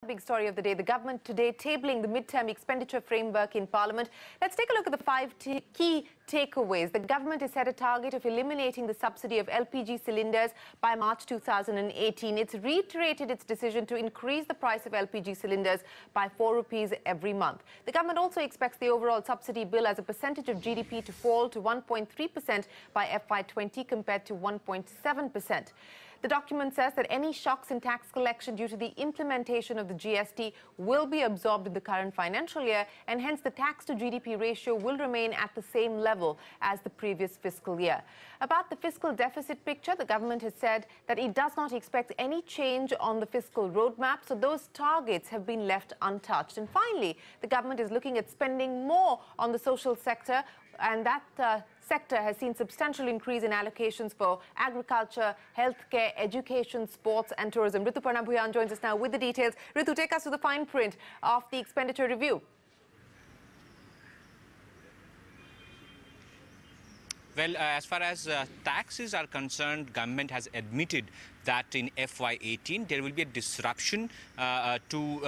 Big story of the day, the government today tabling the Midterm Expenditure Framework in Parliament. Let's take a look at the five key takeaways. The government has set a target of eliminating the subsidy of LPG cylinders by March 2018. It's reiterated its decision to increase the price of LPG cylinders by 4 rupees every month. The government also expects the overall subsidy bill as a percentage of GDP to fall to 1.3% by FY20 compared to 1.7%. The document says that any shocks in tax collection due to the implementation of the GST will be absorbed in the current financial year, and hence the tax to GDP ratio will remain at the same level as the previous fiscal year. About the fiscal deficit picture, the government has said that it does not expect any change on the fiscal roadmap, so those targets have been left untouched. And finally, the government is looking at spending more on the social sector, and that sector has seen substantial increase in allocations for agriculture, healthcare, education, sports and tourism. Rituparna Bhuyan joins us now with the details. Ritu, take us to the fine print of the expenditure review. Well, as far as taxes are concerned, government has admitted that in FY18 there will be a disruption to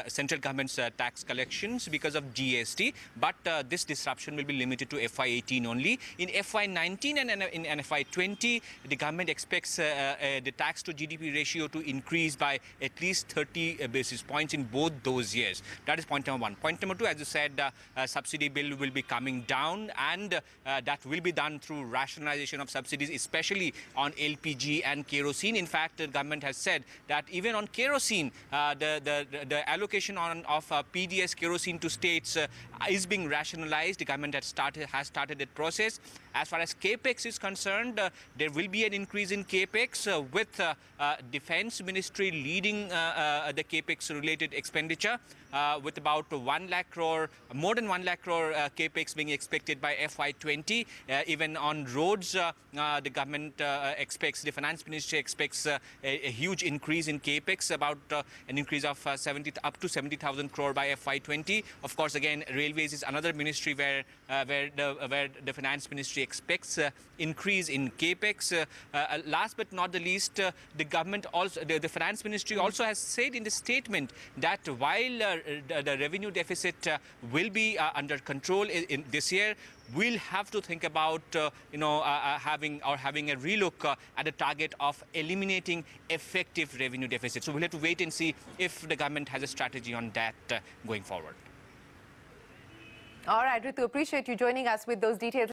central government's tax collections because of GST, but this disruption will be limited to FY18 only. In FY19 and in FY20, the government expects the tax to GDP ratio to increase by at least 30 basis points in both those years. That is point number one. Point number two, as you said, subsidy bill will be coming down, and that will be done through rationalization of subsidies, especially on LPG and kerosene. In fact, the government has said that even on kerosene, the allocation of PDS kerosene to states is being rationalized. The government has started that process. As far as capex is concerned, there will be an increase in capex with Defence Ministry leading the capex related expenditure, with about 1 lakh crore, more than 1 lakh crore capex being expected by FY20. Even on roads, the government expects, the Finance Ministry expects a huge increase in capex, about an increase of up to 70,000 crore by FY20. Of course, again, railways is another ministry where the Finance Ministry expects increase in capex. Last but not the least, the government also, the Finance Ministry also has said in the statement that while the revenue deficit will be under control in this year, we'll have to think about having a relook at the target of eliminating effective revenue deficit. So we'll have to wait and see if the government has a strategy on that going forward. All right, Ritu, appreciate you joining us with those details.